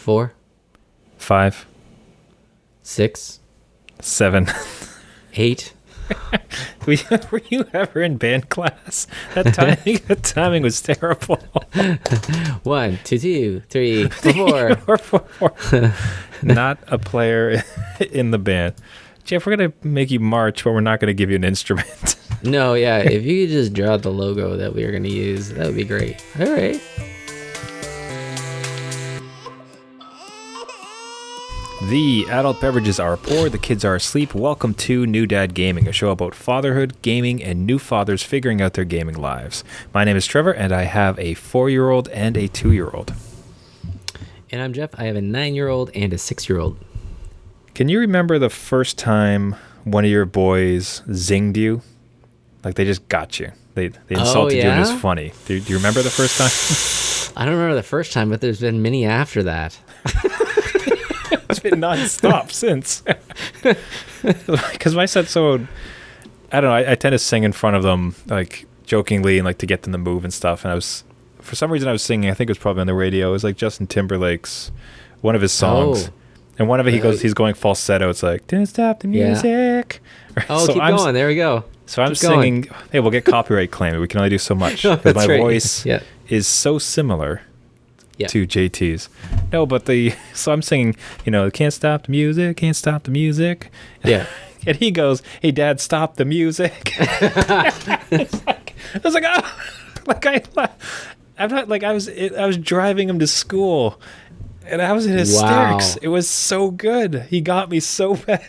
4, 5, 6, 7. 8. Were you ever in band class? That timing was terrible. 1, 2, 2, 3, 4. 4. Not a player in the band. Jeff, we're going to make you march, but we're not going to give you an instrument. No, yeah. If you could just draw the logo that we are going to use, that would be great. All right. The adult beverages are poured, the kids are asleep. Welcome to New Dad Gaming, a show about fatherhood, gaming, and new fathers figuring out their gaming lives. My name is Trevor, and I have a 4-year-old and a 2-year-old. And I'm Jeff. I have a 9-year-old and a 6-year-old. Can you remember the first time one of your boys zinged you? Like they just got you. They insulted you and it was funny. Do you remember the first time? I don't remember the first time, but there's been many after that. It's been nonstop since. Because my son's so, I don't know, I tend to sing in front of them, like jokingly and like to get them to move and stuff. And for some reason I was singing, I think it was probably on the radio. It was like Justin Timberlake's, one of his songs. Oh. And one of it, he's going falsetto. It's like, didn't stop the music. Yeah. Oh, so keep going. There we go. So I'm singing, hey, we'll get copyright claim. We can only do so much. Because my voice is so similar to JT's. No, but so I'm singing, can't stop the music, can't stop the music. Yeah. And he goes, hey, Dad, stop the music. I was like, oh. I was driving him to school. And I was in hysterics. Wow. It was so good. He got me so bad.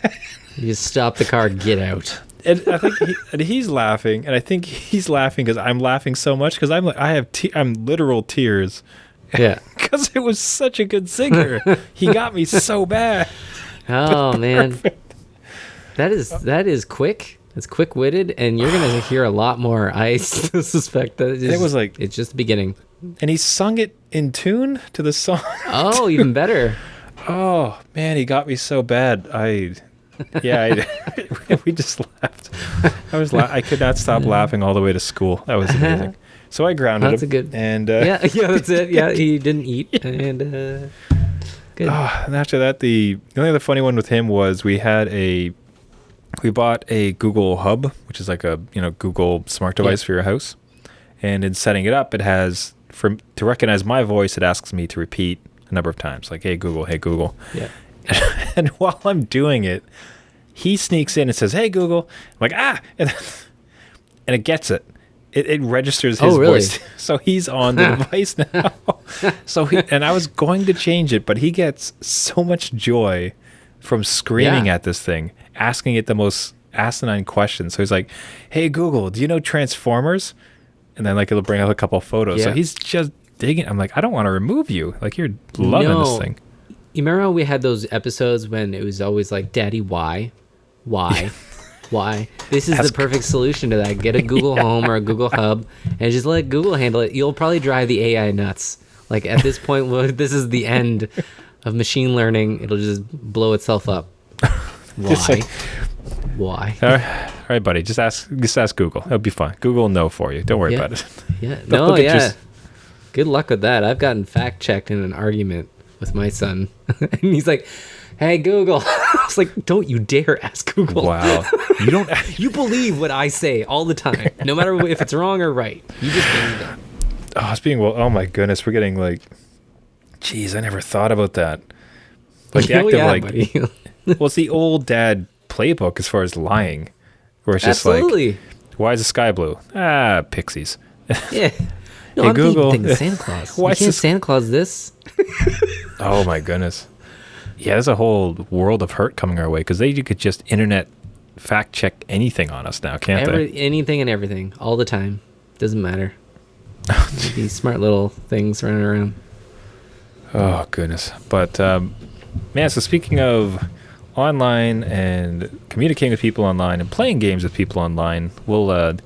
You just stop the car, get out. And I think he's laughing, and I think he's laughing because I'm laughing so much because I'm literal tears. Yeah. Because it was such a good singer. He got me so bad. Oh man, that is quick. It's quick-witted, and you're gonna hear a lot more. I suspect that it's just the beginning. And he sung it in tune to the song. Oh, even better. Oh man, he got me so bad. We just laughed. I could not stop laughing all the way to school. That was amazing. So I grounded him. That's a good. And yeah, that's it. Yeah, he didn't eat, and good. Oh, and after that, the only other funny one with him was we bought a Google Hub, which is like a Google smart device for your house, and in setting it up, it has to recognize my voice, it asks me to repeat a number of times, like hey Google, hey Google. Yeah. And while I'm doing it, he sneaks in and says, hey Google. I'm like and it gets it. It registers his voice, so he's on the device now. And I was going to change it, but he gets so much joy from screaming at this thing, asking it the most asinine questions. So he's like, hey Google, do you know Transformers? And then it'll bring up a couple photos. Yeah. So he's just digging. I'm like, I don't want to remove you. Like you're loving this thing. You remember how we had those episodes when it was always like, Daddy, why? Why? This is the perfect solution to that. Get a Google Home or a Google Hub and just let Google handle it. You'll probably drive the AI nuts. Like at this point, this is the end of machine learning. It'll just blow itself up. Why? Why? All right, buddy. Just ask Google. It'll be fine. Google will know for you. Don't worry about it. Yeah. Good luck with that. I've gotten fact checked in an argument with my son, and he's like, hey Google. I was like, don't you dare ask Google. Wow. You believe what I say all the time, no matter if it's wrong or right. You just believe it. Oh my goodness, we're getting geez, I never thought about that. Like the act of well, it's the old dad playbook as far as lying, where it's just Absolutely. Why is the sky blue? Pixies. Yeah. No, hey, I'm Google. thinking Santa Claus. Why can't Santa Claus this? Oh my goodness. Yeah, there's a whole world of hurt coming our way because you could just internet fact check anything on us now, can't they? Anything and everything, all the time. Doesn't matter. These smart little things running around. Oh goodness. But man, so speaking of online and communicating with people online and playing games with people online, we'll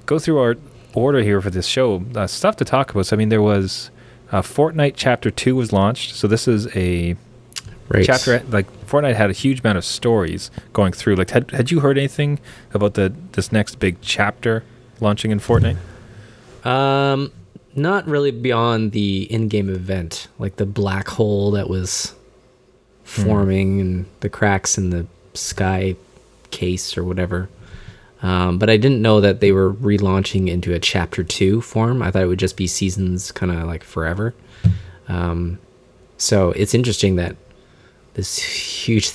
go through our order here for this show. Stuff to talk about. So, I mean, there was Fortnite Chapter 2 was launched. So this is a chapter, Fortnite had a huge amount of stories going through. Had you heard anything about this next big chapter launching in Fortnite? Not really beyond the in-game event, like the black hole that was forming and the cracks in the sky case or whatever. But I didn't know that they were relaunching into a chapter 2 form. I thought it would just be seasons kind of like forever. So it's interesting that this huge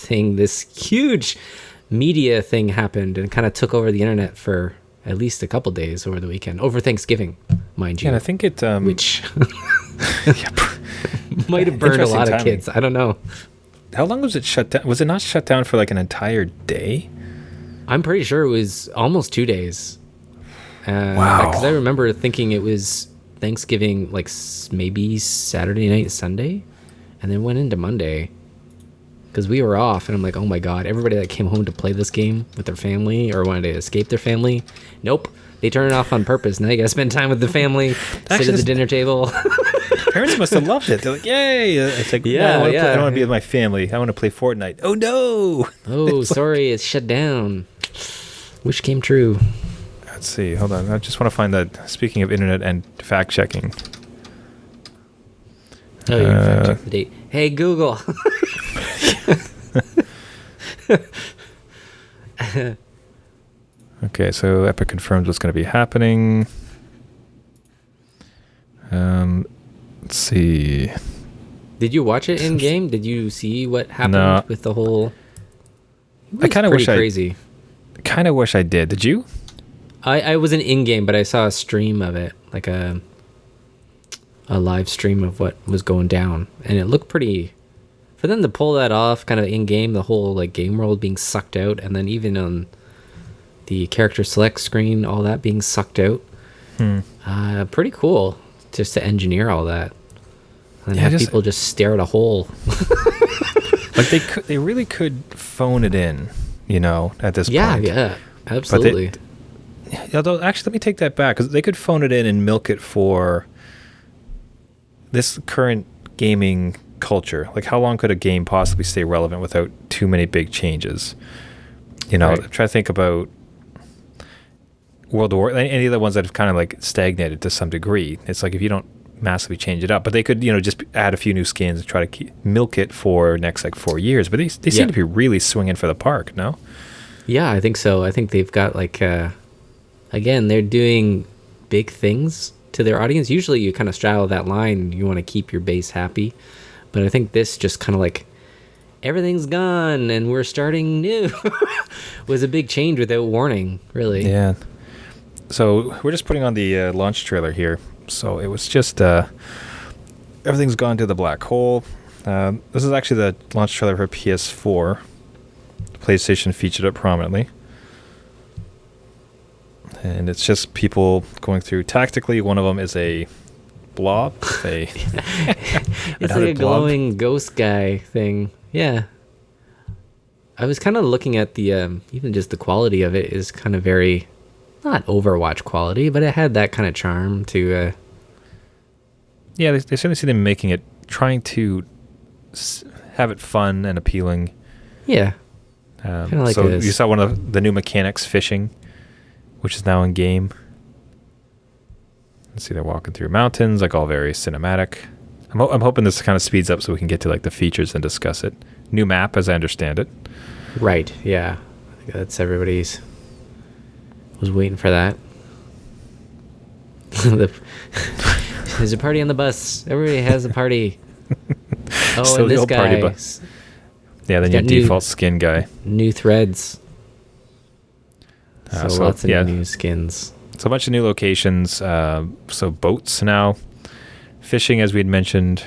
media thing happened and kind of took over the internet for at least a couple days over the weekend, over Thanksgiving, mind you. And I think it, which might have burned a lot of kids. I don't know. How long was it shut down? Was it not shut down for like an entire day? I'm pretty sure it was almost 2 days. Wow. Because I remember thinking it was Thanksgiving, like maybe Saturday night, Sunday, and then went into Monday. Because we were off, and I'm like, oh my god, everybody that came home to play this game with their family or wanted to escape their family, nope, they turn it off on purpose. Now you gotta spend time with the family, sit at the dinner table. Parents must have loved it. They're like, yay! It's like, yeah, no, I don't want to be with my family. I want to play Fortnite. Oh no! Oh, sorry, it's shut down. Wish came true. Let's see. Hold on. I just want to find that. Speaking of internet and fact checking. Oh, you fact check the date. Hey Google. Okay, so Epic confirms what's going to be happening. Let's see. Did you watch it in game? Did you see what happened with the whole? I kind of wish crazy. I kind of wish I did. Did you? I wasn't in game, but I saw a stream of it, like a live stream of what was going down, and it looked pretty. For them to pull that off, kind of in game, the whole like game world being sucked out, and then even on the character select screen, all that being sucked out. Pretty cool, just to engineer all that, and have people just stare at a hole. Like they really could phone it in, at this point. Yeah, absolutely. Although, actually, let me take that back, because they could phone it in and milk it for this current gaming culture. Like, how long could a game possibly stay relevant without too many big changes? Right. Try to think about World War, any of the ones that have kind of like stagnated to some degree. It's like if you don't massively change it up, but they could, just add a few new skins and try to milk it for next like 4 years. But they seem to be really swinging for the park, no? Yeah, I think so. I think they've got like, again, they're doing big things to their audience. Usually you kind of straddle that line. You want to keep your base happy. But I think this just kind of like, everything's gone and we're starting new was a big change without warning, really. Yeah. So we're just putting on the launch trailer here. So it was just, everything's gone to the black hole. This is actually the launch trailer for PS4. PlayStation featured it prominently. And it's just people going through tactically. One of them is a blob. It's like a glowing ghost guy thing. Yeah. I was kind of looking at the, even just the quality of it is kind of very, not Overwatch quality, but it had that kind of charm to... Yeah, they certainly see them making it, trying to have it fun and appealing. Yeah. Kind of like so you saw one of the new mechanics, fishing, which is now in game. Let's see, they're walking through mountains, like all very cinematic. I'm hoping this kind of speeds up so we can get to like the features and discuss it. New map, as I understand it. Right, yeah. I think that's everybody's... was waiting for that. There's a party on the bus. Everybody has a party. Oh, so and this guy. Yeah, the new default skin guy. New threads. So lots of new skins. So a bunch of new locations. So boats now. Fishing, as we had mentioned.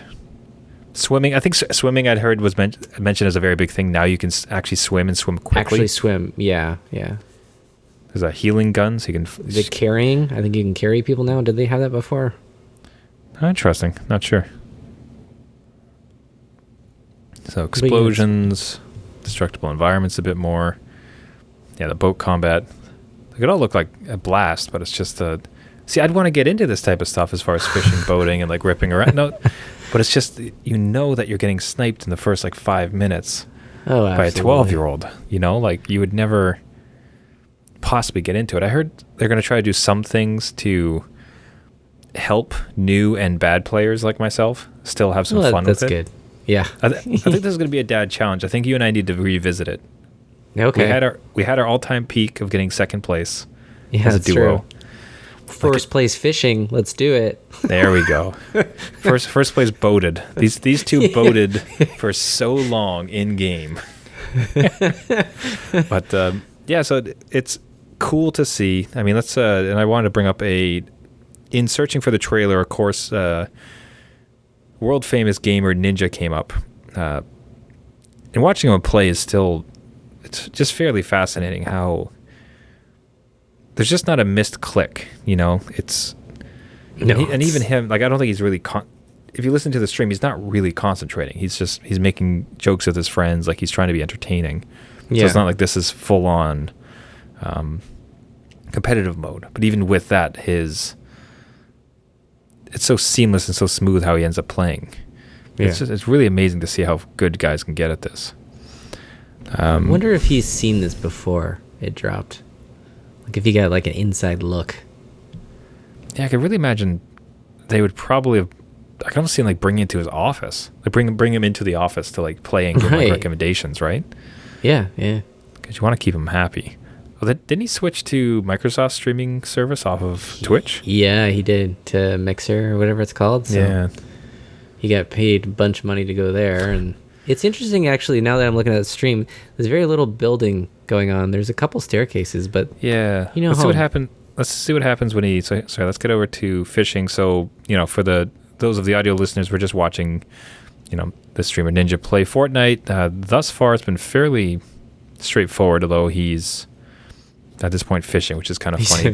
Swimming. I think swimming, I'd heard, was mentioned as a very big thing. Now you can actually swim and swim quickly. Actually swim, yeah. There's a healing gun, so you can... The carrying? I think you can carry people now. Did they have that before? Interesting. Not sure. So explosions, destructible environments a bit more. Yeah, the boat combat. It could all look like a blast, but it's just a... See, I'd want to get into this type of stuff as far as fishing, boating, and like ripping around. No, but it's just, that you're getting sniped in the first like 5 minutes by a 12-year-old. Like you would never possibly get into it. I heard they're going to try to do some things to help new and bad players like myself still have some fun with it. That's good. Yeah. I think this is going to be a dad challenge. I think you and I need to revisit it. Okay. We had our all-time peak of getting second place Yeah, as a that's duo. true. First place fishing. Let's do it. There we go. First place boated. These two boated for so long in game. But yeah, so it's cool to see. I mean, let's and I wanted to bring up in searching for the trailer, of course, world famous gamer Ninja came up. And watching him play is still, it's just fairly fascinating how there's just not a missed click, it's, and even him, like, I don't think he's really, if you listen to the stream, he's not really concentrating. He's making jokes with his friends. Like, he's trying to be entertaining. Yeah. So it's not like this is full on, competitive mode. But even with that, it's so seamless and so smooth how he ends up playing. Yeah. It's really amazing to see how good guys can get at this. I wonder if he's seen this before it dropped. Like, if he got like an inside look. Yeah, I could really imagine they would probably have. I can almost see him like bring it to his office, like bring him into the office to like play and give him like recommendations, right? Yeah. Because you want to keep him happy. Well, didn't he switch to Microsoft streaming service off of Twitch? Yeah, he did, to Mixer or whatever it's called. So yeah, he got paid a bunch of money to go there, and it's interesting actually. Now that I'm looking at the stream, there's very little building going on. There's a couple staircases, but yeah, let's see what happens. Let's see what happens when he. Sorry, let's get over to fishing. So for those of the audio listeners, we're just watching, the streamer Ninja play Fortnite. Thus far, it's been fairly straightforward, although he's at this point fishing, which is kind of funny.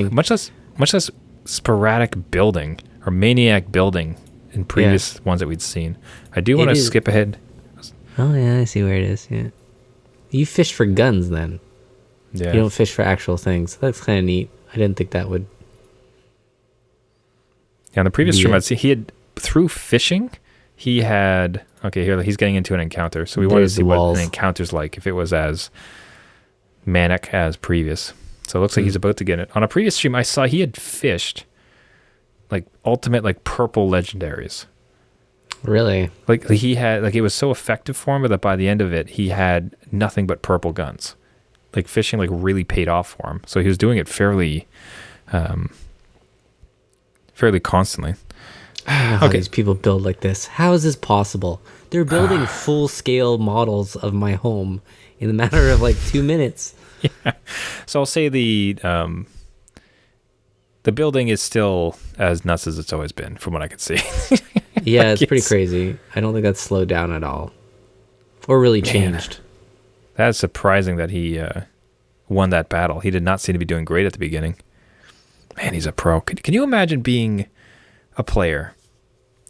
Much less sporadic building or maniac building in previous ones that we'd seen. I do want to skip ahead. Oh yeah, I see where it is. Yeah, you fish for guns then. Yeah, you don't fish for actual things. That's kind of neat. I didn't think that would. Yeah, on the previous stream, I'd see he had through fishing. He had here he's getting into an encounter, so we wanted to see what an encounter's like if it was as manic as previous. So it looks like he's about to get it. On a previous stream, I saw he had fished like ultimate like purple legendaries. Really? Like he had it was so effective for him that by the end of it, he had nothing but purple guns. Like fishing like really paid off for him. So he was doing it fairly constantly. How these people build like this? How is this possible? They're building full-scale models of my home in a matter of like 2 minutes. Yeah. So I'll say the building is still as nuts as it's always been, from what I can see. Yeah, it's pretty crazy. I don't think that's slowed down at all, or really changed. That's surprising that he won that battle. He did not seem to be doing great at the beginning. Man, he's a pro. Can you imagine being a player,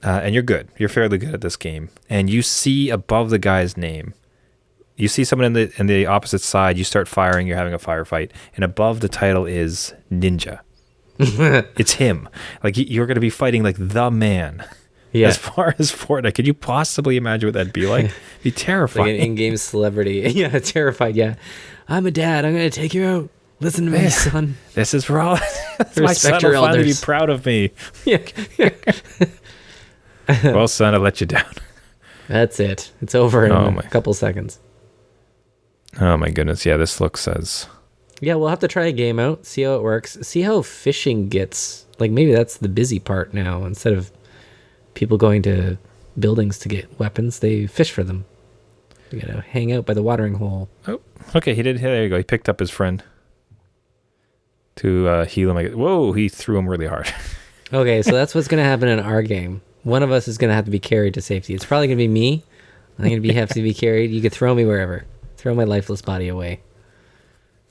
and you're good. You're fairly good at this game, and you see above the guy's name, you see someone in the opposite side. You start firing. You're having a firefight, and above the title is Ninja. It's him. Like you're going to be fighting like the man. Yeah. As far as Fortnite, could you possibly imagine what that'd be like? It'd be terrifying. Like an in-game celebrity. Yeah, terrified. Yeah, I'm a dad. I'm going to take you out. Listen to me, son. This is for all. My son will finally be proud of me. Yeah. Well, son, I let you down. That's it. It's over in a couple seconds. Oh my goodness. Yeah, this looks as... Yeah, we'll have to try a game out, see how it works, see how fishing gets... Like, maybe that's the busy part now. Instead of people going to buildings to get weapons, they fish for them. You gotta hang out by the watering hole. Oh, okay, he did. There you go. He picked up his friend to heal him. Whoa, he threw him really hard. Okay, so that's what's gonna happen in our game. One of us is gonna have to be carried to safety. It's probably gonna be me. I'm gonna have to be carried. You could throw me wherever. Throw my lifeless body away.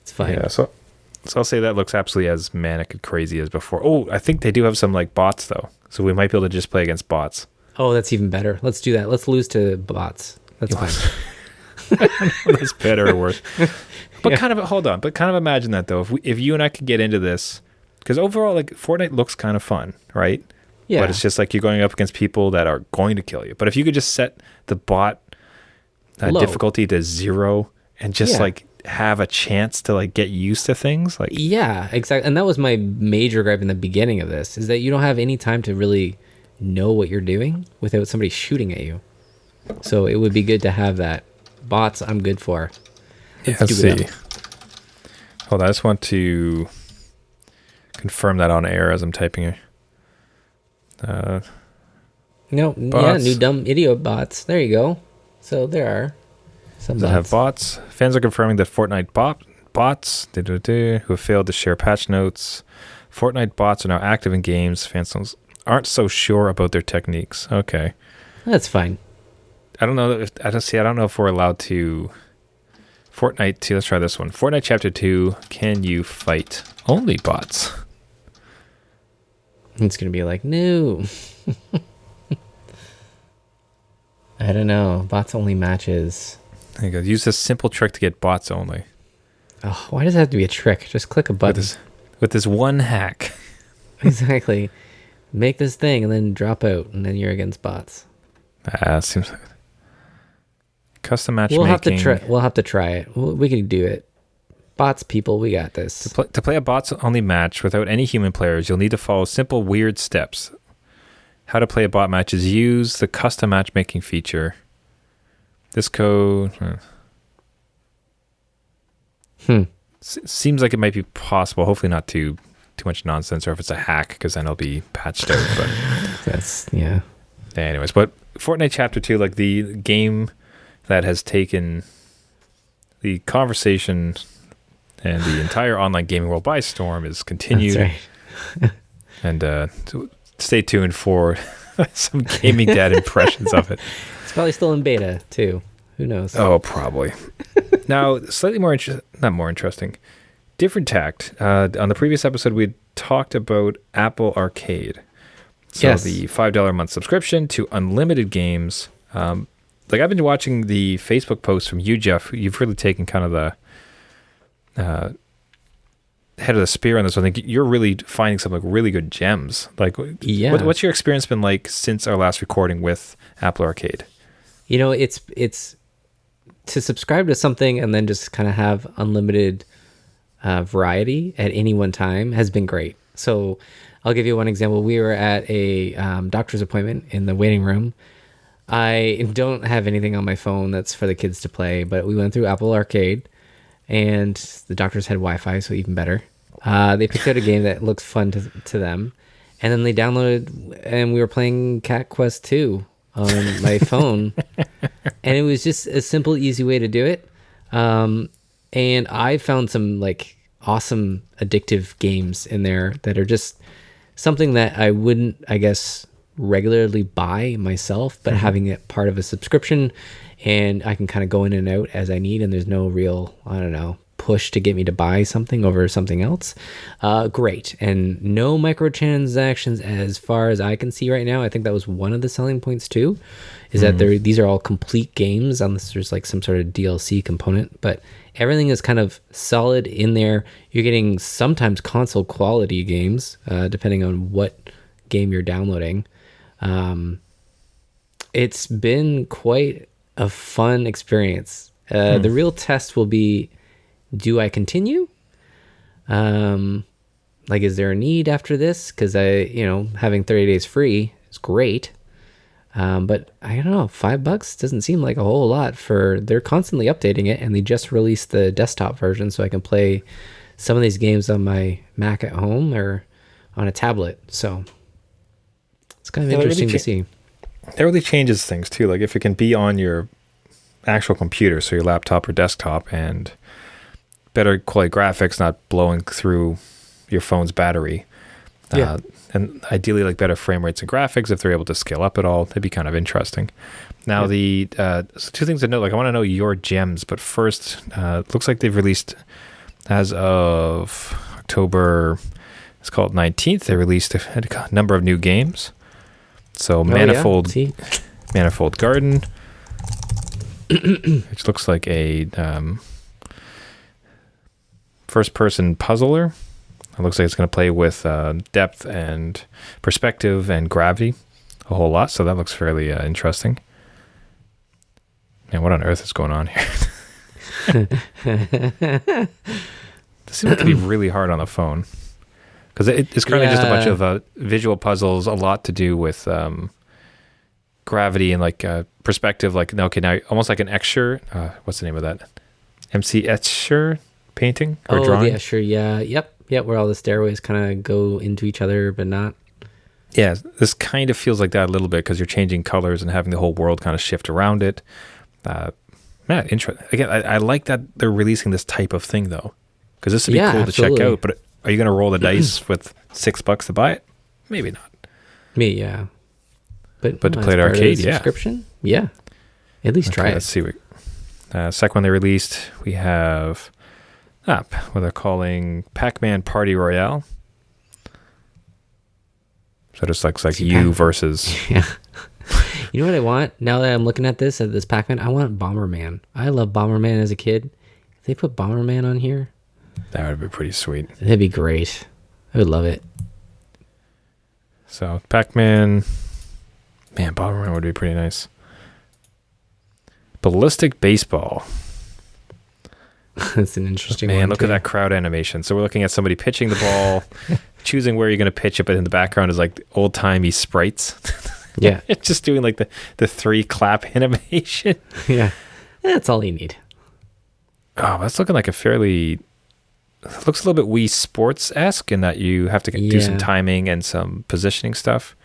It's fine. Yeah, so I'll say that looks absolutely as manic and crazy as before. Oh, I think they do have some like bots though, so we might be able to just play against bots. Oh, that's even better. Let's do that. Let's lose to bots. That's fine. That's better or worse. But kind of imagine that though. If you and I could get into this, because overall, like Fortnite looks kind of fun, right? Yeah. But it's just like you're going up against people that are going to kill you. But if you could just set the bot difficulty to 0 and just like have a chance to like get used to things. Like, yeah, exactly. And that was my major gripe in the beginning of this, is that you don't have any time to really know what you're doing without somebody shooting at you. So it would be good to have that. Bots, I'm good for. Let's see. Hold on, I just want to confirm that on air as I'm typing it. No, yeah, new dumb idiot bots. There you go. So there are some bots. Have bots. Fans are confirming that Fortnite bots who have failed to share patch notes. Fortnite bots are now active in games. Fans aren't so sure about their techniques. Okay, that's fine. I don't know if we're allowed to. Fortnite 2. Let's try this one. Fortnite Chapter 2. Can you fight only bots? It's gonna be like, no. I don't know. Bots only matches. There you go. Use this simple trick to get bots only. Oh, why does it have to be a trick? Just click a button. With this one hack. Exactly. Make this thing and then drop out, and then you're against bots. Seems like custom matchmaking. We'll have to try it. We can do it. Bots, people, we got this. To play a bots only match without any human players, you'll need to follow simple weird steps. How to play a bot match is use the custom matchmaking feature. This code seems like it might be possible. Hopefully not too much nonsense, or if it's a hack, because then it'll be patched out. But that's yeah. Anyways, but Fortnite Chapter 2, like the game that has taken the conversation and the entire online gaming world by storm, is continued. That's right. And stay tuned for some gaming dad impressions of it. It's probably still in beta too. Who knows? Oh, probably. Now, slightly not more interesting, different tact. On the previous episode, we talked about Apple Arcade. So yes. The $5 a month subscription to unlimited games. Like I've been watching the Facebook posts from you, Jeff. You've really taken kind of the head of the spear on this. I think you're really finding some like really good gems. Like, yeah. What's your experience been like since our last recording with Apple Arcade? You know, it's to subscribe to something and then just kind of have unlimited variety at any one time has been great. So I'll give you one example. We were at a doctor's appointment in the waiting room. I don't have anything on my phone that's for the kids to play, but we went through Apple Arcade, and the doctors had Wi-Fi, so even better. They picked out a game that looked fun to them, and then they downloaded, and we were playing Cat Quest 2 on my phone, and it was just a simple, easy way to do it. And I found some like awesome addictive games in there that are just something that I wouldn't, I guess, regularly buy myself, but having it part of a subscription, and I can kind of go in and out as I need, and there's no real, I don't know, push to get me to buy something over something else. Great. And no microtransactions as far as I can see right now. I think that was one of the selling points too, is that these are all complete games unless there's like some sort of DLC component, but everything is kind of solid in there. You're getting sometimes console quality games, depending on what game you're downloading. It's been quite a fun experience. The real test will be, do I continue? Like, is there a need after this? Because having 30 days free is great. But I don't know, $5 doesn't seem like a whole lot they're constantly updating it, and they just released the desktop version so I can play some of these games on my Mac at home or on a tablet. So it's kind of interesting to see. It really changes things too. Like if it can be on your actual computer, so your laptop or desktop, and better quality graphics, not blowing through your phone's battery. Yeah. And ideally like better frame rates and graphics if they're able to scale up at all. That'd be kind of interesting. Now so two things to note, like I want to know your gems, but first, it looks like they've released as of October, it's called 19th, they released a number of new games. So Manifold Garden, which looks like a first-person puzzler. It looks like it's going to play with depth and perspective and gravity a whole lot, so that looks fairly interesting. Man, what on earth is going on here? This seems like it'd be really hard on the phone because it's kind of just a bunch of visual puzzles, a lot to do with gravity and like perspective. Like, okay, now almost like an Escher. What's the name of that? MC Escher painting or drawing? Yeah, sure. Yeah. Yep. Where all the stairways kind of go into each other, but not. Yeah, this kind of feels like that a little bit because you're changing colors and having the whole world kind of shift around it. Man, interesting. Again, I like that they're releasing this type of thing though, because this would be cool to check out. But are you going to roll the dice with $6 to buy it? Maybe not. Yeah. But to play it arcade, subscription? Yeah. At least try it. Let's see. Second one they released, we have what they're calling Pac-Man Party Royale. So just like you versus... Yeah. You know what I want? Now that I'm looking at this Pac-Man, I want Bomberman. I love Bomberman as a kid. If they put Bomberman on here... That would be pretty sweet. That'd be great. I would love it. So Pac-Man... Man, Bomberman would be pretty nice. Ballistic Baseball. That's an interesting one. Man, look at that crowd animation. So we're looking at somebody pitching the ball, choosing where you're going to pitch it, but in the background is like old-timey sprites. Yeah. Just doing like the 3 clap animation. Yeah. That's all you need. Oh, that's looking like a fairly... Looks a little bit Wii Sports-esque in that you have to do some timing and some positioning stuff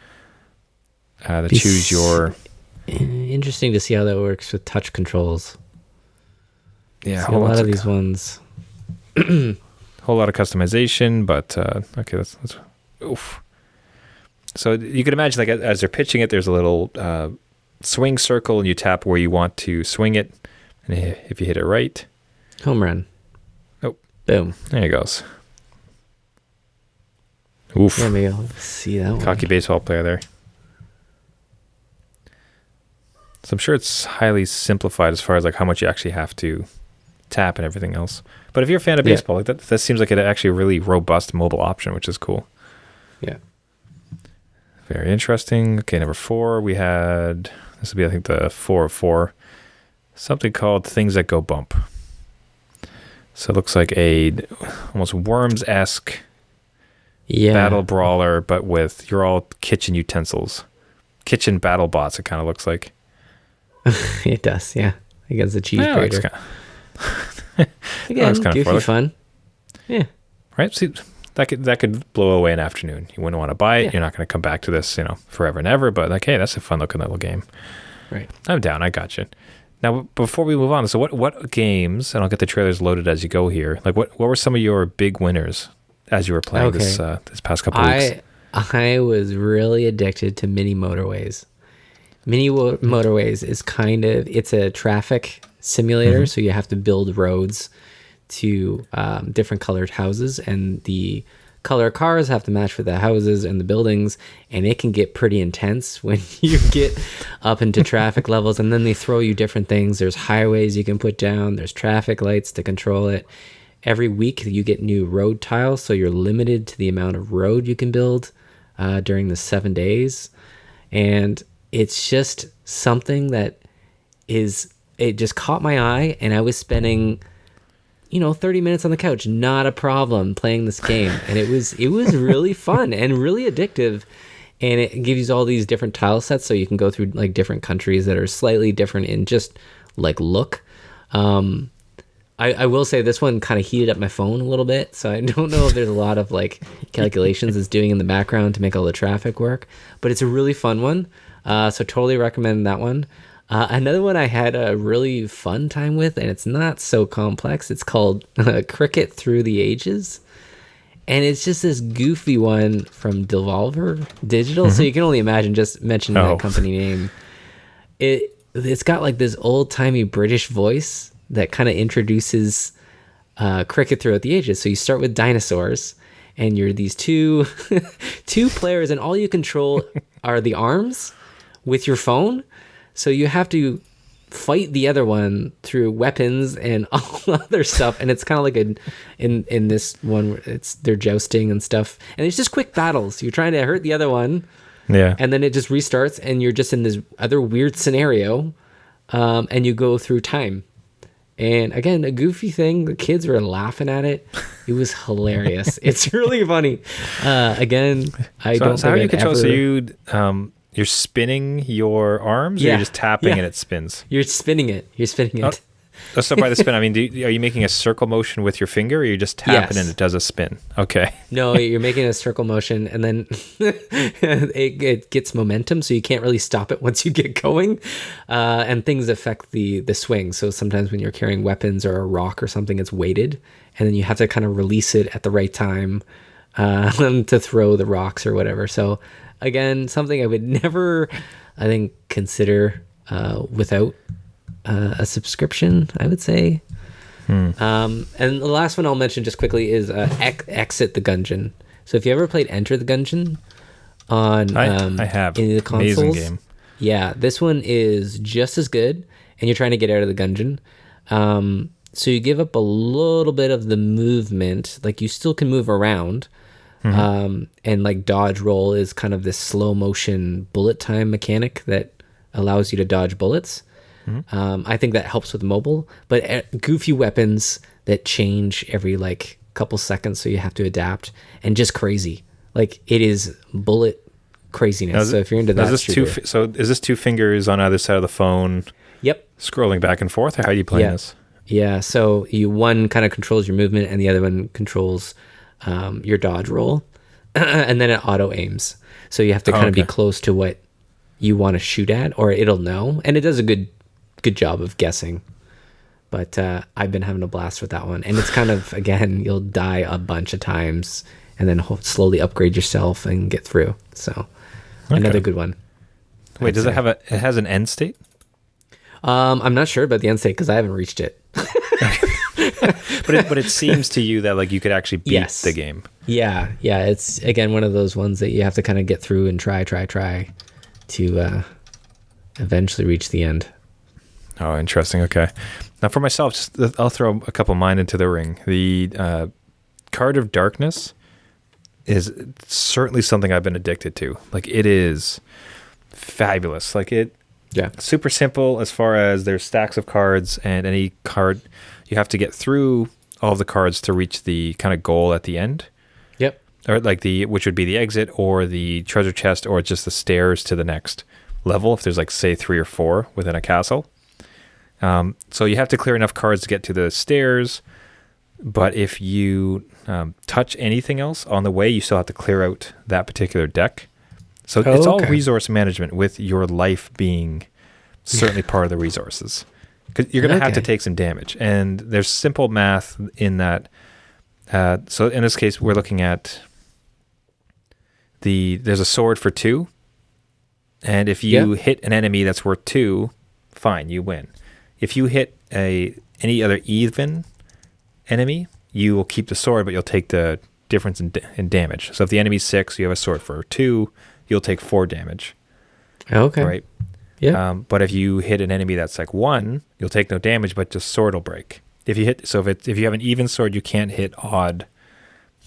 to choose your... Interesting to see how that works with touch controls. Yeah, a lot of these ones. Whole lot of customization, but okay, that's oof. So you can imagine, like, as they're pitching it, there's a little swing circle, and you tap where you want to swing it, and if you hit it right, home run. Oh, boom! There it goes. Oof! Let me see that one. Cocky baseball player there. So I'm sure it's highly simplified as far as like how much you actually have to tap and everything else. But if you're a fan of baseball, like that seems like actually a really robust mobile option, which is cool. Yeah. Very interesting. Okay, number 4, we had, this would be I think the 4 of 4, something called Things That Go Bump. So it looks like a almost Worms-esque battle brawler, but with you're all kitchen utensils. Kitchen battle bots, it kind of looks like. It does, yeah. Against the cheese grater. Again, goofy fun. Yeah. Right? See, that could blow away an afternoon. You wouldn't want to buy it. Yeah. You're not going to come back to this, forever and ever. But like, hey, that's a fun looking little game. Right. I'm down. I got you. Now, before we move on, so what games? And I'll get the trailers loaded as you go here. Like, what were some of your big winners as you were playing this past couple weeks? I was really addicted to Mini Motorways. Mini Motorways is it's a traffic simulator, so you have to build roads to different colored houses, and the color cars have to match with the houses and the buildings, and it can get pretty intense when you get up into traffic levels, and then they throw you different things. There's highways you can put down, there's traffic lights to control it. Every week you get new road tiles, so you're limited to the amount of road you can build during the 7 days, and it's just something that it just caught my eye, and I was spending 30 minutes on the couch, not a problem, playing this game. And it was really fun and really addictive. And it gives you all these different tile sets, so you can go through like different countries that are slightly different in just like look. I will say this one kind of heated up my phone a little bit, so I don't know if there's a lot of like calculations it's doing in the background to make all the traffic work, but it's a really fun one. So totally recommend that one. Another one I had a really fun time with, and it's not so complex. It's called Cricket Through the Ages. And it's just this goofy one from Devolver Digital. Mm-hmm. So you can only imagine just mentioning that company name. It's got like this old-timey British voice that kind of introduces cricket throughout the ages. So you start with dinosaurs, and you're these two players, and all you control are the arms with your phone. So you have to fight the other one through weapons and all other stuff, and it's kind of like in this one they're jousting and stuff, and it's just quick battles. You're trying to hurt the other one, and then it just restarts, and you're just in this other weird scenario, and you go through time, And again, a goofy thing. The kids were laughing at it. It was hilarious. It's really funny. Again, I don't. So how do you control? So you're spinning your arms, or you're just tapping and it spins. You're spinning it. So by the spin, I mean, are you making a circle motion with your finger, or you just tap it and it does a spin? Okay. No, you're making a circle motion, and then it gets momentum, so you can't really stop it once you get going. And things affect the swing. So sometimes when you're carrying weapons or a rock or something, it's weighted, and then you have to kind of release it at the right time to throw the rocks or whatever. So again, something I would never, I think, consider without a subscription, I would say. And the last one I'll mention just quickly is Exit the Gungeon. So if you ever played Enter the Gungeon on I have any of the consoles, amazing game. Yeah, this one is just as good, and you're trying to get out of the gungeon. So you give up a little bit of the movement, like you still can move around. And like dodge roll is kind of this slow motion bullet time mechanic that allows you to dodge bullets. I think that helps with mobile, but goofy weapons that change every like couple seconds, so you have to adapt, and just crazy. Like it is bullet craziness. So if you're into that, so is this two fingers on either side of the phone? Yep. Scrolling back and forth, or how are you playing this? Yeah. So one kind of controls your movement, and the other one controls your dodge roll, and then it auto aims. So you have to kind of be close to what you want to shoot at, or it'll know, and it does a good job of guessing. But I've been having a blast with that one, and it's kind of, again, you'll die a bunch of times and then slowly upgrade yourself and get through. So another good one. Wait, does it have it has an end state? I'm not sure about the end state because I haven't reached it. but it seems to you that like you could actually beat the game. Yeah, it's again one of those ones that you have to kind of get through and try to eventually reach the end. Oh, interesting. Okay. Now for myself, I'll throw a couple of mine into the ring. The Card of Darkness is certainly something I've been addicted to. Like it is fabulous. Like super simple as far as there's stacks of cards, and any card you have to get through all of the cards to reach the kind of goal at the end. Yep. Or like which would be the exit or the treasure chest, or just the stairs to the next level if there's like say 3 or 4 within a castle. So you have to clear enough cards to get to the stairs, but if you touch anything else on the way, you still have to clear out that particular deck. So it's all resource management, with your life being certainly part of the resources. Because you're going to have to take some damage. And there's simple math in that. So in this case, we're looking at there's a sword for 2. And if you hit an enemy that's worth 2, fine, you win. If you hit any other even enemy, you will keep the sword, but you'll take the difference in damage. So if the enemy's 6, you have a sword for 2, you'll take 4 damage. Okay. Right? Yeah. But if you hit an enemy that's like 1, you'll take no damage, but just sword will break. If you have an even sword, you can't hit odd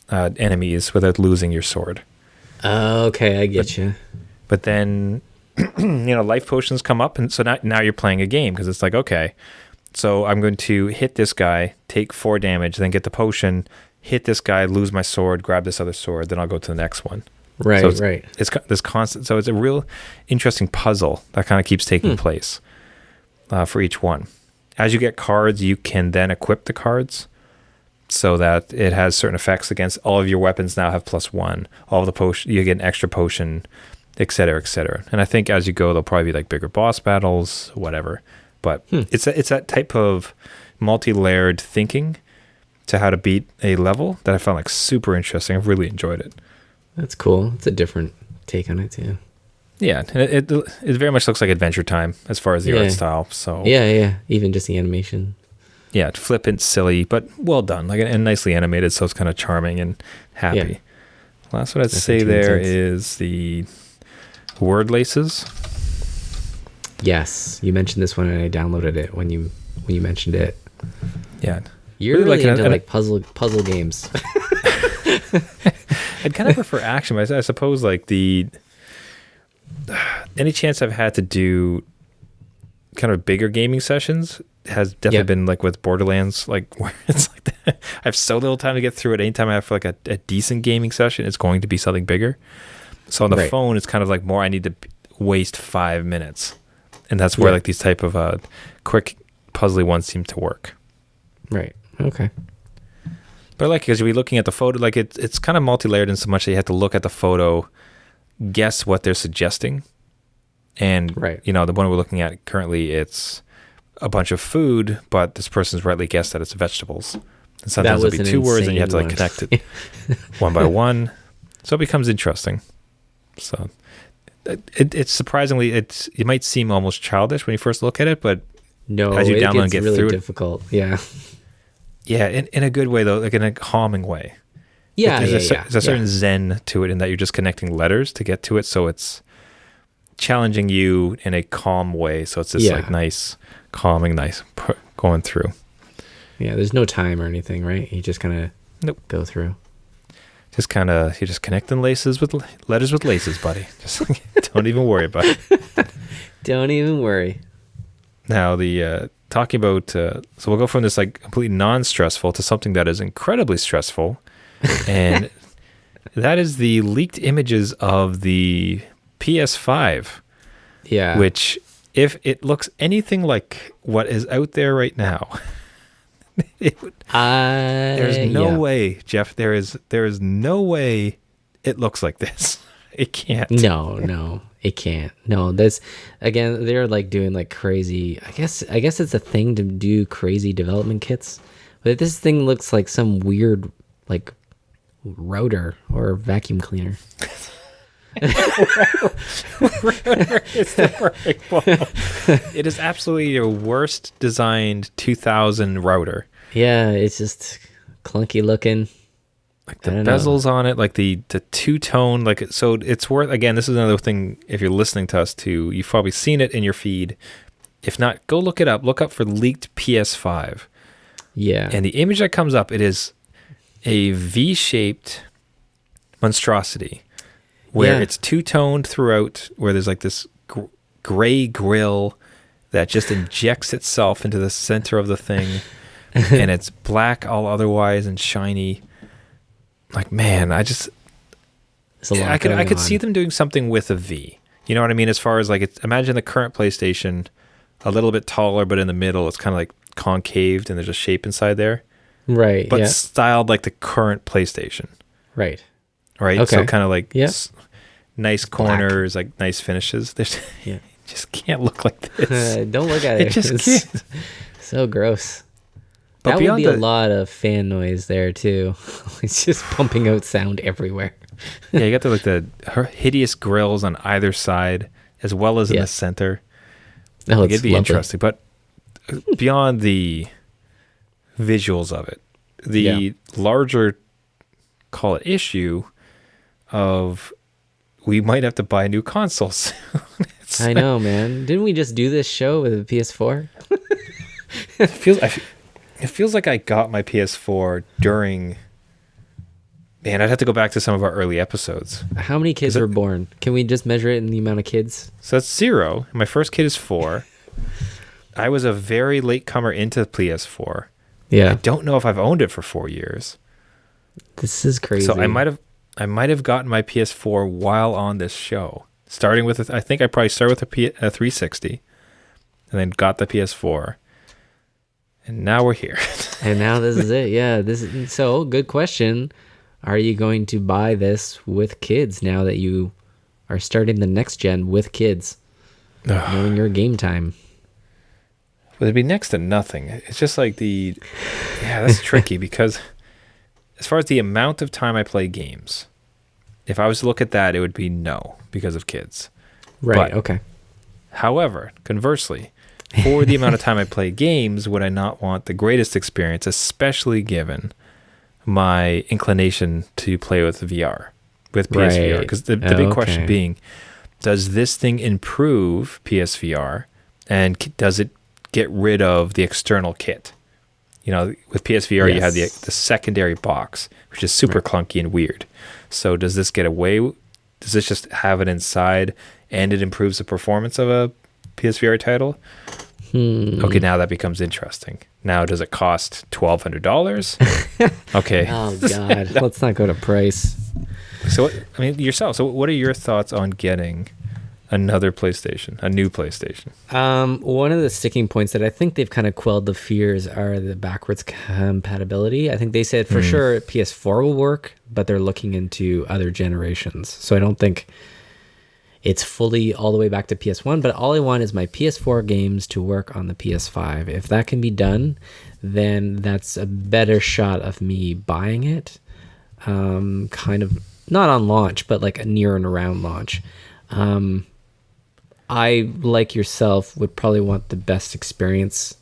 enemies without losing your sword. Okay, I get you. But then, life potions come up, and so now you're playing a game, because it's like, okay, so I'm going to hit this guy, take 4 damage, then get the potion, hit this guy, lose my sword, grab this other sword, then I'll go to the next one. Right, so right. It's this constant, so it's a real interesting puzzle that kind of keeps taking place for each one. As you get cards, you can then equip the cards so that it has certain effects against all of your weapons. Now have +1. All of the potion, you get an extra potion, et cetera, et cetera. And I think as you go, there'll probably be like bigger boss battles, whatever. But it's that type of multi-layered thinking to how to beat a level that I found like super interesting. I've really enjoyed it. That's cool. It's a different take on it too. Yeah, it very much looks like Adventure Time as far as the art style. So yeah, even just the animation. Yeah, flippant, silly, but well done, like and nicely animated, so it's kind of charming and happy. Yeah. Last what I'd say there is the word laces. Yes, you mentioned this one, and I downloaded it when you mentioned it. Yeah, you're really into like puzzle games. I'd kind of prefer action, but I suppose like any chance I've had to do kind of bigger gaming sessions has definitely been like with Borderlands, like where it's like that. I have so little time to get through it. Anytime I have like a decent gaming session, it's going to be something bigger. So on the phone, it's kind of like more, I need to waste 5 minutes. And that's where like these type of quick puzzly ones seem to work. Right. Okay. But I like, because you'll be looking at the photo, like it's kind of multi-layered in so much that you have to look at the photo, guess what they're suggesting. And, you know, the one we're looking at currently, it's a bunch of food, but this person's rightly guessed that it's vegetables. And sometimes there'll be 2 words and you have to like connect it one by one. So it becomes interesting. So it's surprisingly, it might seem almost childish when you first look at it, but as you download and get really through difficult. Yeah. Yeah, in a good way though, like in a calming way. Yeah, there's a certain zen to it in that you're just connecting letters to get to it, so it's challenging you in a calm way. So it's just like nice, calming, nice going through. Yeah, there's no time or anything, right? You just kind of go through. Just kind of, you're just connecting letters with laces, buddy. Just don't even worry about it. Don't even worry. Now the talking about, so we'll go from this like completely non-stressful to something that is incredibly stressful, and that is the leaked images of the PS5. Yeah. Which, if it looks anything like what is out there right now, there's no way, Jeff. There is no way it looks like this. It can't. No, it can't. No, that's, again, they're like doing like crazy. I guess it's a thing to do crazy development kits, but this thing looks like some weird like router or vacuum cleaner. It is absolutely your worst designed 2000 router. Yeah, it's just clunky looking. Like the bezels on it, like the two-tone, like, so it's worth, again, this is another thing, if you're listening to us too, you've probably seen it in your feed. If not, go look it up. Look up for leaked PS5. Yeah. And the image that comes up, it is a V-shaped monstrosity where it's two-toned throughout, where there's like this gray grill that just injects itself into the center of the thing, and it's black all otherwise and shiny. Like, man, I could see them doing something with a V. You know what I mean? As far as like, imagine the current PlayStation, a little bit taller, but in the middle, it's kind of like concaved and there's a shape inside there. Right. But styled like the current PlayStation. Right. Okay. So kind of like nice corners, black. like nice finishes. There's just can't look like this. Don't look at it. It just can't. So gross. But that would be a lot of fan noise there too. It's just pumping out sound everywhere. Yeah, you got the hideous grills on either side, as well as in the center. Oh, it'd be interesting. But beyond the visuals of it, the larger, call it, issue of we might have to buy new consoles. I know, man. Didn't we just do this show with a PS4? It feels like I got my PS4 during... Man, I'd have to go back to some of our early episodes. How many kids were born? Can we just measure it in the amount of kids? So that's 0. My first kid is 4. I was a very late comer into PS4. Yeah. I don't know if I've owned it for 4 years. This is crazy. So I might have gotten my PS4 while on this show. Starting with, I think I probably started with a 360 and then got the PS4. And now we're here. And now this is it. Yeah. So good question. Are you going to buy this with kids now that you are starting the next gen with kids? Knowing your game time. Well, it'd be next to nothing. It's just like that's tricky because as far as the amount of time I play games, if I was to look at that, it would be no because of kids. Right. Okay. However, conversely, for the amount of time I play games, would I not want the greatest experience, especially given my inclination to play with VR, with PSVR? Because the big question being, does this thing improve PSVR, and does it get rid of the external kit? You know, with PSVR, you have the secondary box, which is super clunky and weird. So does this get away? Does this just have it inside, and it improves the performance of a PSVR title? Okay, now that becomes interesting. Now, does it cost $1,200? Okay. Oh God, let's not go to price. So, I mean, yourself. So, what are your thoughts on getting another PlayStation, a new PlayStation? One of the sticking points that I think they've kind of quelled the fears are the backwards compatibility. I think they said for sure PS4 will work, but they're looking into other generations. So I don't think it's fully all the way back to PS1, but all I want is my PS4 games to work on the PS5. If that can be done, then that's a better shot of me buying it. Kind of not on launch, but like near and around launch. I, like yourself, would probably want the best experience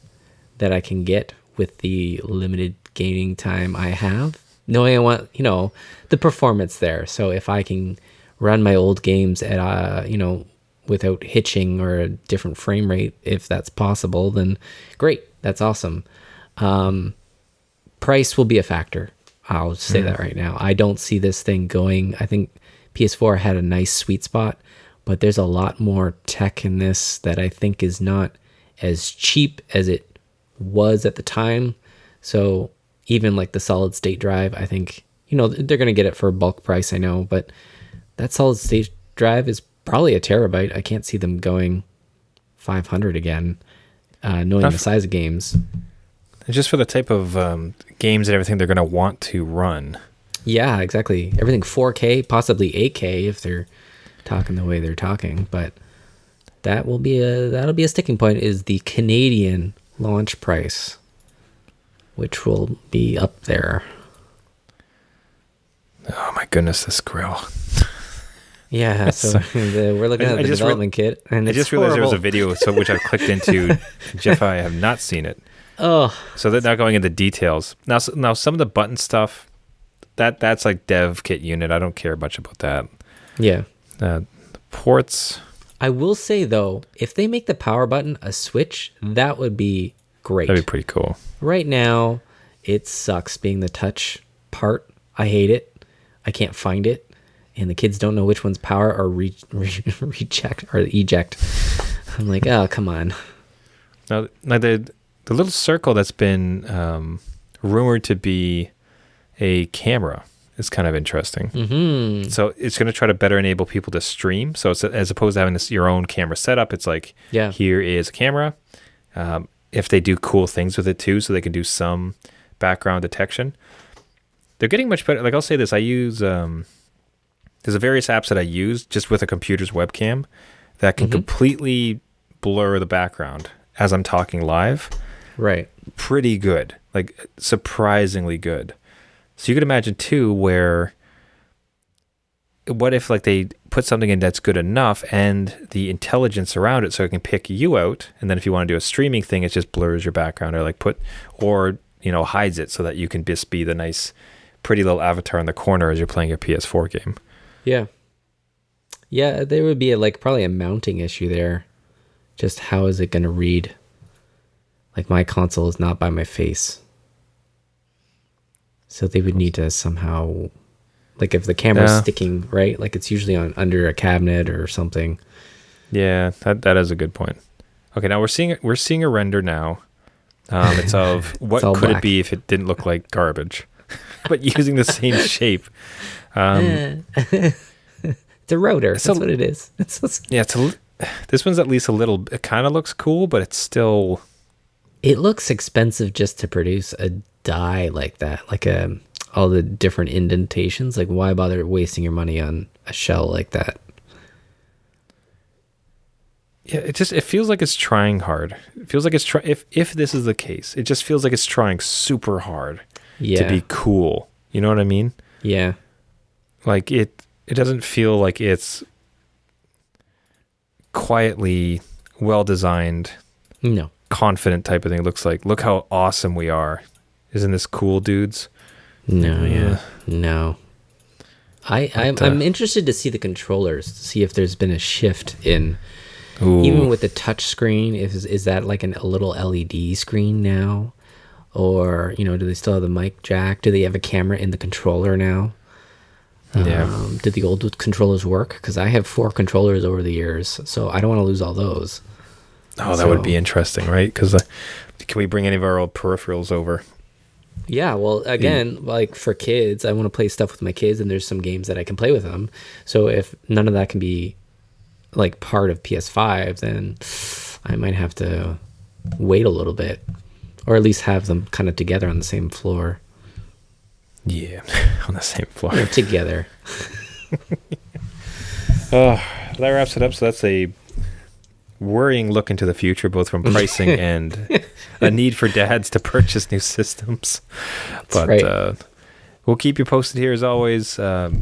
that I can get with the limited gaming time I have. Knowing I want, the performance there. So if I can run my old games at, without hitching or a different frame rate, if that's possible, then great. That's awesome. Price will be a factor. I'll say that right now. I don't see this thing going. I think PS4 had a nice sweet spot, but there's a lot more tech in this that I think is not as cheap as it was at the time. So even like the solid state drive, I think, they're going to get it for a bulk price, I know, but that solid state drive is probably a terabyte. I can't see them going 500 again, knowing the size of games. Just for the type of games and everything they're going to want to run. Yeah, exactly. Everything 4K, possibly 8K if they're talking the way they're talking. But that'll be a sticking point, is the Canadian launch price, which will be up there. Oh my goodness, this grill. Yeah, so we're looking at the development kit, and I just realized there was a video which I clicked into. Jeff, I have not seen it. Oh, so they're now going into details. Now some of the button stuff, that's like dev kit unit. I don't care much about that. Yeah. The ports. I will say though, if they make the power button a switch, that would be great. That'd be pretty cool. Right now, it sucks being the touch part. I hate it. I can't find it, and the kids don't know which one's power or reject or eject. I'm like, oh, come on. Now the little circle that's been rumored to be a camera is kind of interesting. Mm-hmm. So it's going to try to better enable people to stream. So it's, as opposed to having your own camera setup, it's like, here is a camera. If they do cool things with it too, so they can do some background detection. They're getting much better. Like I'll say this, I use, there's a various apps that I use just with a computer's webcam that can completely blur the background as I'm talking live. Right. Pretty good, like surprisingly good. So you could imagine too, what if like they put something in that's good enough and the intelligence around it so it can pick you out, and then if you want to do a streaming thing, it just blurs your background or hides it so that you can just be the nice, pretty little avatar in the corner as you're playing your PS4 game. Yeah. Yeah, there would be probably a mounting issue there. Just how is it going to read? Like my console is not by my face. So they would need to somehow, like if the camera's sticking, right? Like it's usually under a cabinet or something. Yeah, that is a good point. Okay, now we're seeing a render now. It's of what could black. It be if it didn't look like garbage, but using the same shape. It's a router. That's what it is. This one's at least a little. It kind of looks cool, but it's still. It looks expensive just to produce a die like that, like all the different indentations. Like, why bother wasting your money on a shell like that? Yeah, it feels like it's trying hard. It feels like it's if this is the case, it just feels like it's trying super hard to be cool. You know what I mean? Yeah. Like it doesn't feel like it's quietly well designed. No. Confident type of thing. It looks like, look how awesome we are. Isn't this cool, dudes? No. I'm interested to see the controllers, to see if there's been a shift in. Ooh. Even with the touch screen, is that like a little LED screen now? Or, do they still have the mic jack? Do they have a camera in the controller now? Yeah. Did the old controllers work? Because I have 4 controllers over the years, so I don't want to lose all those. Oh, that would be interesting, right? Because can we bring any of our old peripherals over? Yeah, well, again, like for kids, I want to play stuff with my kids, and there's some games that I can play with them. So if none of that can be like part of PS5, then I might have to wait a little bit, or at least have them kind of together on the same floor. Yeah, on the same floor. Together. Oh, that wraps it up. So that's a worrying look into the future, both from pricing and a need for dads to purchase new systems. But right. We'll keep you posted here as always. I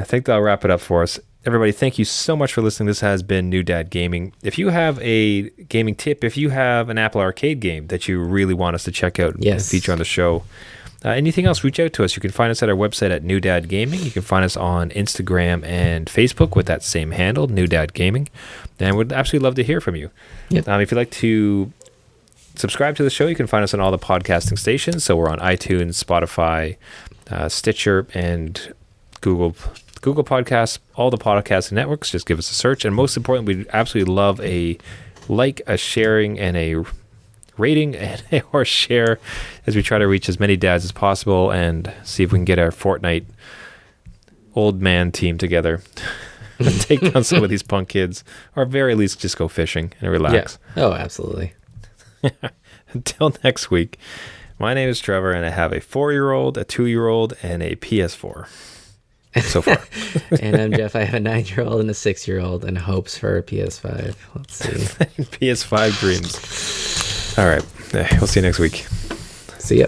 think that'll wrap it up for us. Everybody, thank you so much for listening. This has been New Dad Gaming. If you have a gaming tip, if you have an Apple Arcade game that you really want us to check out and feature on the show, anything else, reach out to us. You can find us at our website at New Dad Gaming. You can find us on Instagram and Facebook with that same handle, New Dad Gaming. And we'd absolutely love to hear from you. Yep. If you'd like to subscribe to the show, you can find us on all the podcasting stations. So we're on iTunes, Spotify, Stitcher, and Google Podcasts, all the podcasting networks. Just give us a search. And most importantly, we'd absolutely love a like, a sharing, and a rating or share as we try to reach as many dads as possible and see if we can get our Fortnite old man team together and take down some of these punk kids, or at very least just go fishing and relax. Yeah. Oh, absolutely. Until next week, my name is Trevor, and I have a 4-year-old, a 2-year-old, and a PS4 so far. And I'm Jeff. I have a 9-year-old and a 6-year-old, and hopes for a PS5. Let's see. PS5 dreams. All right. We'll see you next week. See ya.